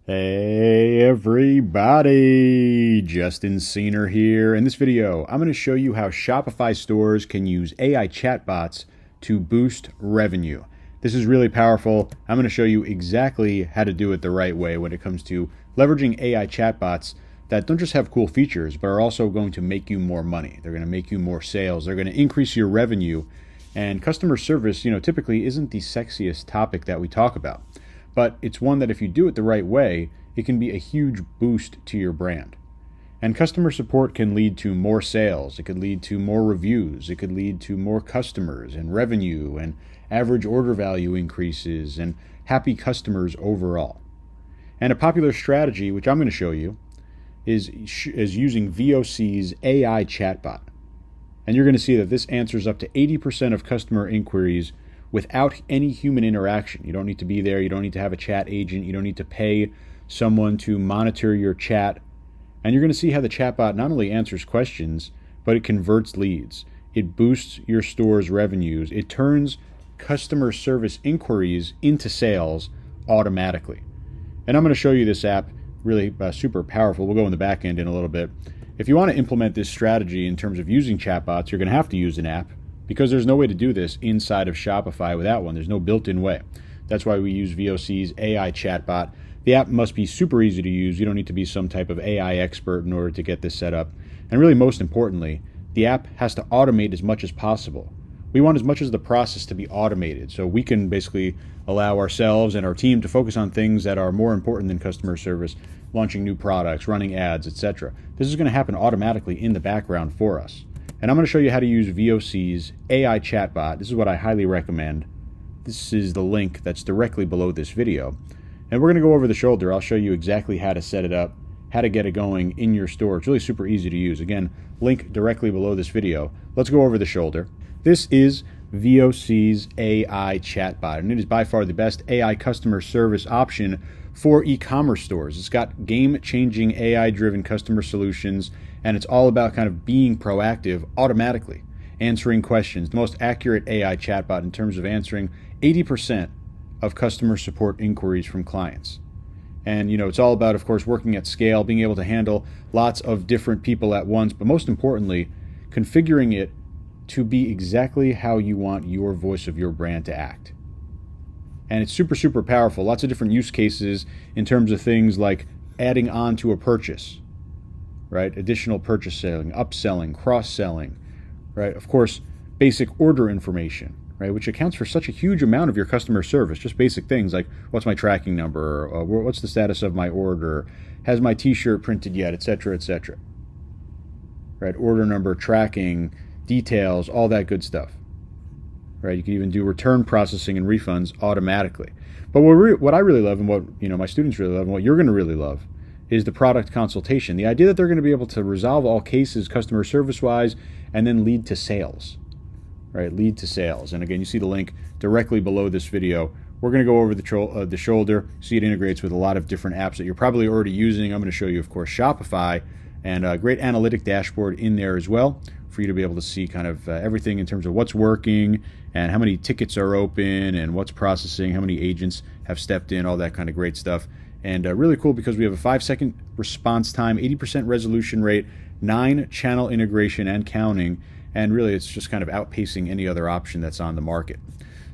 Hey everybody, Justin Cena here. In this video, I'm going to show you how Shopify stores can use AI chatbots to boost revenue. This is really powerful. I'm going to show you exactly how to do it the right way when it comes to leveraging AI chatbots that don't just have cool features, but are also going to make you more money. They're going to make you more sales. They're going to increase your revenue. And customer service, typically isn't the sexiest topic that we talk about. But it's one that if you do it the right way, it can be a huge boost to your brand. And customer support can lead to more sales. It could lead to more reviews. It could lead to more customers and revenue and average order value increases and happy customers overall. And a popular strategy, which I'm going to show you, is using VOC's AI chatbot. And you're going to see that this answers up to 80% of customer inquiries without any human interaction. You don't need to be there. You don't need to have a chat agent. You don't need to pay someone to monitor your chat. And you're going to see how the chatbot not only answers questions, but it converts leads. It boosts your store's revenues. It turns customer service inquiries into sales automatically. And I'm going to show you this app, really super powerful. We'll go in the back end in a little bit. If you want to implement this strategy in terms of using chatbots, you're going to have to use an app, because there's no way to do this inside of Shopify without one. There's no built-in way. That's why we use VOC's AI chatbot. The app must be super easy to use. You don't need to be some type of AI expert in order to get this set up. And really, most importantly, the app has to automate as much as possible. We want as much as the process to be automated, so we can basically allow ourselves and our team to focus on things that are more important than customer service, launching new products, running ads, etc. This is going to happen automatically in the background for us. And I'm going to show you how to use VOC's AI chatbot. This is what I highly recommend. This is the link that's directly below this video. And we're going to go over the shoulder. I'll show you exactly how to set it up, how to get it going in your store. It's really super easy to use. Again, link directly below this video. Let's go over the shoulder. This is VOC's AI chatbot, and it is by far the best AI customer service option for e-commerce stores. It's got game-changing AI-driven customer solutions, and it's all about kind of being proactive automatically, answering questions. The most accurate AI chatbot in terms of answering 80% of customer support inquiries from clients. And it's all about, of course, working at scale, being able to handle lots of different people at once, but most importantly, configuring it to be exactly how you want your voice of your brand to act. And it's super, super powerful. Lots of different use cases in terms of things like adding on to a purchase, right? Additional purchasing, upselling, cross-selling, right? Of course, basic order information, right? Which accounts for such a huge amount of your customer service. Just basic things like what's my tracking number, or what's the status of my order, has my t-shirt printed yet, etc., etc. Right? Order number, tracking, details, all that good stuff. Right? You can even do return processing and refunds automatically. But what I really love, and what my students really love, and what you're going to really love, is the product consultation. The idea that they're going to be able to resolve all cases customer service wise and then lead to sales. Right? Lead to sales. And again, you see the link directly below this video. We're going to go over the shoulder. See, it integrates with a lot of different apps that you're probably already using. I'm going to show you, of course, Shopify, and a great analytic dashboard in there as well, for you to be able to see kind of everything in terms of what's working and how many tickets are open and what's processing, how many agents have stepped in, all that kind of great stuff. And really cool because we have a 5-second response time, 80% resolution rate, 9 channel integration and counting, and really it's just kind of outpacing any other option that's on the market.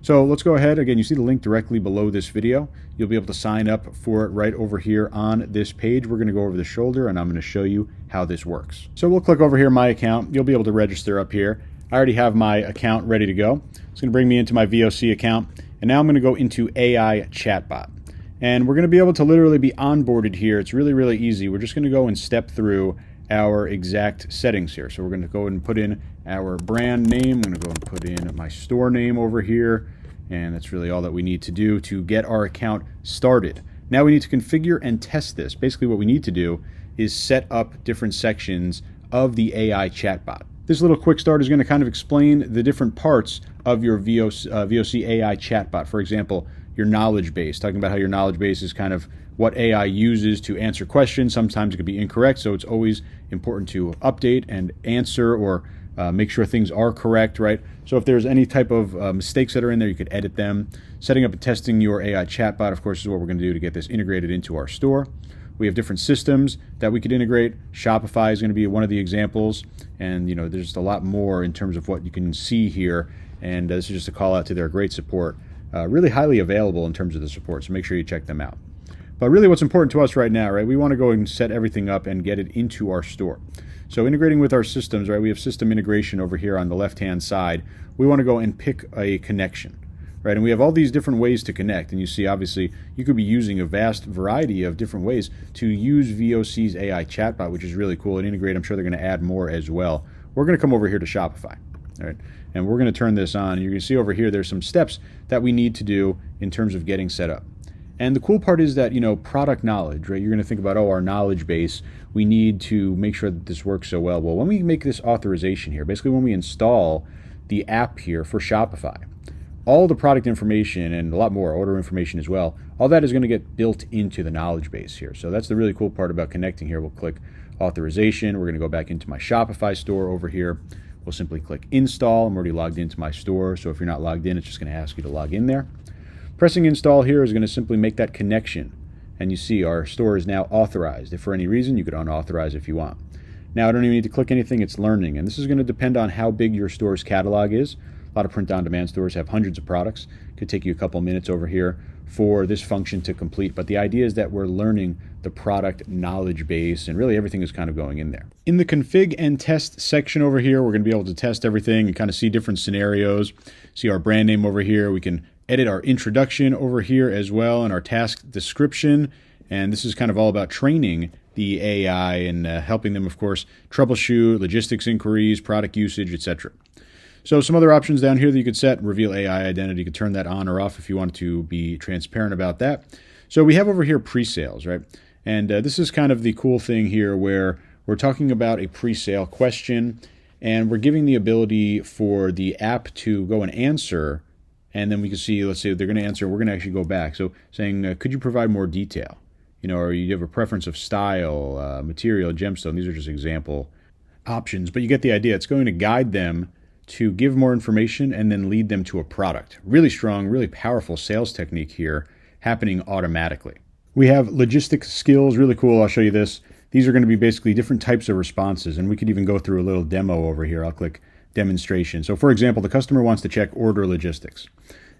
So let's go ahead. Again, you see the link directly below this video. You'll be able to sign up for it right over here on this page. We're going to go over the shoulder, and I'm going to show you how this works. So we'll click over here, My Account. You'll be able to register up here. I already have my account ready to go. It's going to bring me into my VOC account, and now I'm going to go into AI Chatbot. And we're going to be able to literally be onboarded here. It's really, really easy. We're just going to go and step through our exact settings here. So we're going to go and put in our brand name. I'm going to go and put in my store name over here. And that's really all that we need to do to get our account started. Now we need to configure and test this. Basically what we need to do is set up different sections of the AI chatbot. This little quick start is going to kind of explain the different parts of your VOC AI chatbot. For example, your knowledge base, talking about how your knowledge base is kind of what AI uses to answer questions. Sometimes it could be incorrect, so it's always important to update and answer or make sure things are correct, right? So if there's any type of mistakes that are in there, you could edit them. Setting up and testing your AI chatbot, of course, is what we're going to do to get this integrated into our store. We have different systems that we could integrate. Shopify is going to be one of the examples. And there's a lot more in terms of what you can see here. And this is just a call out to their great support. Really highly available in terms of the support, so make sure you check them out. But really what's important to us right now, right, we want to go and set everything up and get it into our store. So integrating with our systems, right, we have system integration over here on the left-hand side. We want to go and pick a connection, right? And we have all these different ways to connect. And you see, obviously, you could be using a vast variety of different ways to use VOC's AI chatbot, which is really cool and integrate. I'm sure they're going to add more as well. We're going to come over here to Shopify, all right? And we're going to turn this on. You're going to see over here, there's some steps that we need to do in terms of getting set up. And the cool part is that, product knowledge, right? You're going to think about, our knowledge base. We need to make sure that this works so well. Well, when we make this authorization here, basically when we install the app here for Shopify, all the product information and a lot more order information as well, all that is going to get built into the knowledge base here. So that's the really cool part about connecting here. We'll click authorization. We're going to go back into my Shopify store over here. We'll simply click install. I'm already logged into my store. So if you're not logged in, it's just going to ask you to log in there. Pressing install here is going to simply make that connection. And you see our store is now authorized. If for any reason, you could unauthorize if you want. Now I don't even need to click anything, it's learning. And this is going to depend on how big your store's catalog is. A lot of print-on-demand stores have hundreds of products. It could take you a couple minutes over here for this function to complete. But the idea is that we're learning the product knowledge base, and really everything is kind of going in there. In the config and test section over here, we're going to be able to test everything and kind of see different scenarios. See our brand name over here. We can edit our introduction over here as well, and our task description. And this is kind of all about training the AI and helping them, of course, troubleshoot logistics inquiries, product usage, etc. So some other options down here that you could set: reveal AI identity. You could turn that on or off if you want to be transparent about that. So we have over here pre-sales, right? And this is kind of the cool thing here where we're talking about a pre-sale question, and we're giving the ability for the app to go and answer. And then we can see, let's say they're going to answer, we're going to actually go back. So saying, could you provide more detail? Or you have a preference of style, material, gemstone. These are just example options, but you get the idea. It's going to guide them to give more information and then lead them to a product. Really strong, really powerful sales technique here happening automatically. We have logistics skills, really cool. I'll show you this. These are going to be basically different types of responses, and we could even go through a little demo over here. I'll click demonstration. So for example, the customer wants to check order logistics,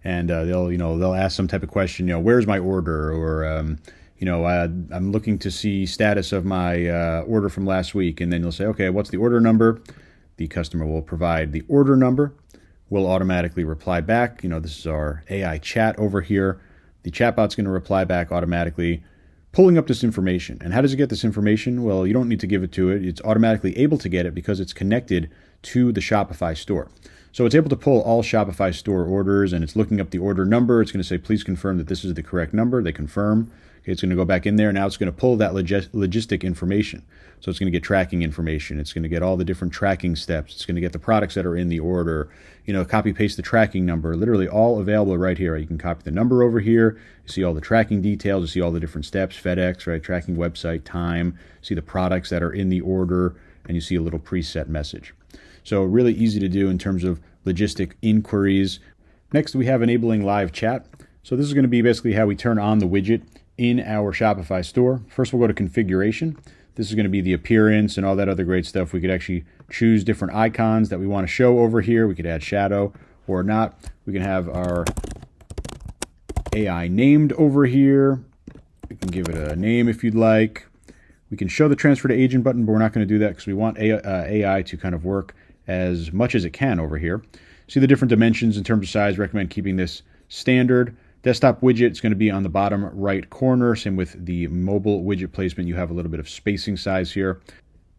and they'll ask some type of question, where's my order? Or I'm looking to see status of my order from last week. And then you'll say, okay, what's the order number? The customer will provide the order number. We'll automatically reply back. This is our AI chat over here. The chatbot's going to reply back automatically, pulling up this information. And how does it get this information? Well, you don't need to give it to it. It's automatically able to get it because it's connected to the Shopify store. So it's able to pull all Shopify store orders, and it's looking up the order number. It's going to say, please confirm that this is the correct number. They confirm. Okay, it's going to go back in there. Now it's going to pull that logistic information. So it's going to get tracking information. It's going to get all the different tracking steps. It's going to get the products that are in the order. Copy paste the tracking number. Literally all available right here. You can copy the number over here. You see all the tracking details. You see all the different steps. FedEx, right? Tracking website, time. See the products that are in the order, and you see a little preset message. So really easy to do in terms of logistic inquiries. Next, we have enabling live chat. So this is going to be basically how we turn on the widget in our Shopify store. First, we'll go to configuration. This is going to be the appearance and all that other great stuff. We could actually choose different icons that we want to show over here. We could add shadow or not. We can have our AI named over here. We can give it a name if you'd like. We can show the transfer to agent button, but we're not going to do that because we want AI to kind of work as much as it can over here. See the different dimensions in terms of size. Recommend keeping this standard. Desktop widget is going to be on the bottom right corner. Same with the mobile widget placement. You have a little bit of spacing size here.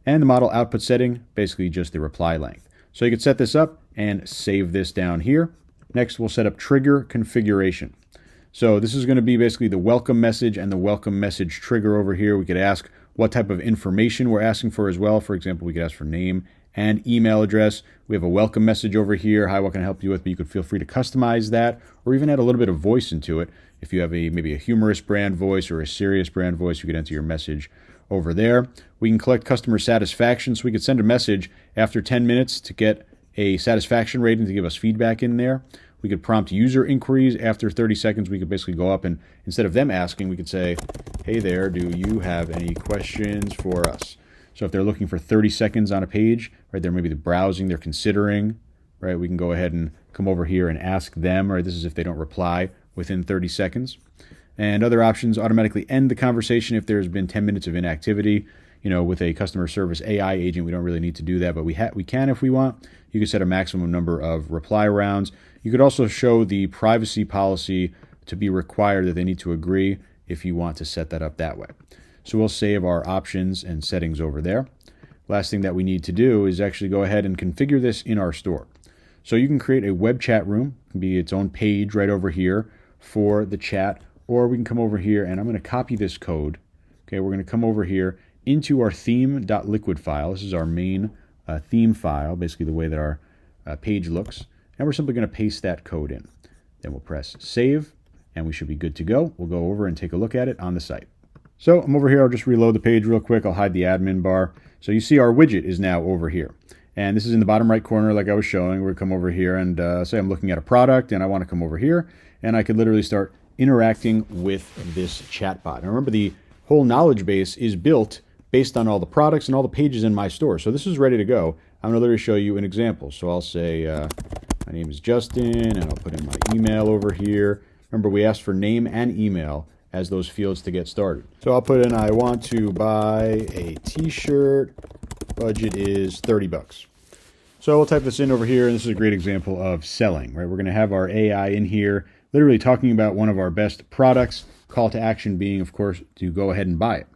And the model output setting, basically just the reply length. So you can set this up and save this down here. Next, we'll set up trigger configuration. So this is going to be basically the welcome message and the welcome message trigger over here. We could ask what type of information we're asking for as well. For example, we could ask for name and email address. We have a welcome message over here. Hi, what can I help you with? But you could feel free to customize that or even add a little bit of voice into it. If you have maybe a humorous brand voice or a serious brand voice, you could enter your message over there. We can collect customer satisfaction, so we could send a message after 10 minutes to get a satisfaction rating to give us feedback in there. We could prompt user inquiries. After 30 seconds, we could basically go up and instead of them asking, we could say, hey there, do you have any questions for us? So if they're looking for 30 seconds on a page, right, they're maybe browsing, they're considering, right, we can go ahead and come over here and ask them, right, this is if they don't reply within 30 seconds. And other options, automatically end the conversation if there's been 10 minutes of inactivity. You know, with a customer service AI agent, we don't really need to do that, but we can if we want. You can set a maximum number of reply rounds. You could also show the privacy policy to be required that they need to agree if you want to set that up that way. So we'll save our options and settings over there. Last thing that we need to do is actually go ahead and configure this in our store. So you can create a web chat room. It can be its own page right over here for the chat, or we can come over here and I'm going to copy this code. Okay, we're going to come over here into our theme.liquid file. This is our main theme file, basically the way that our page looks. And we're simply going to paste that code in. Then we'll press save and we should be good to go. We'll go over and take a look at it on the site. So I'm over here. I'll just reload the page real quick. I'll hide the admin bar. So you see our widget is now over here. And this is in the bottom right corner like I was showing. We're going to come over here and say I'm looking at a product and I want to come over here. And I could literally start interacting with this chatbot. And remember, the whole knowledge base is built based on all the products and all the pages in my store. So this is ready to go. I'm going to literally show you an example. So I'll say, my name is Justin, and I'll put in my email over here. Remember, we asked for name and email as those fields to get started. So I'll put in, I want to buy a t-shirt, budget is 30 bucks. So we'll type this in over here, and this is a great example of selling, right? We're going to have our AI in here, literally talking about one of our best products, call to action being, of course, to go ahead and buy it.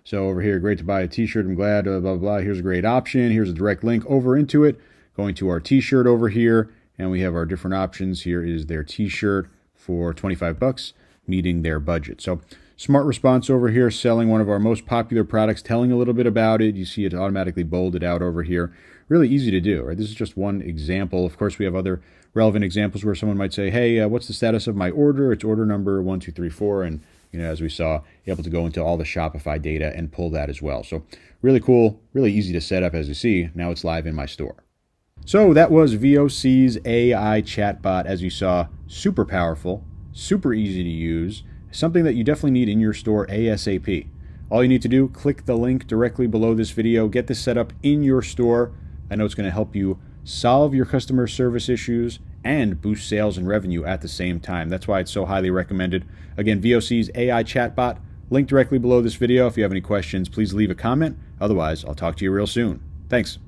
So over here, great to buy a t-shirt, I'm glad, blah, blah, blah. Here's a great option. Here's a direct link over into it, going to our t-shirt over here, and we have our different options. Here is their t-shirt for 25 bucks, meeting their budget. So smart response over here, selling one of our most popular products, telling a little bit about it. You see it automatically bolded out over here. Really easy to do, right? This is just one example. Of course, we have other relevant examples where someone might say, hey, what's the status of my order? It's order number 1234. And, you know, as we saw, able to go into all the Shopify data and pull that as well. So really cool, really easy to set up, as you see. Now it's live in my store. So that was VOC's AI chatbot. As you saw, super powerful, super easy to use, something that you definitely need in your store ASAP. All you need to do, click the link directly below this video, get this set up in your store. I know it's going to help you solve your customer service issues and boost sales and revenue at the same time. That's why it's so highly recommended. Again, VOC's AI chatbot, link directly below this video. If you have any questions, please leave a comment. Otherwise, I'll talk to you real soon. Thanks.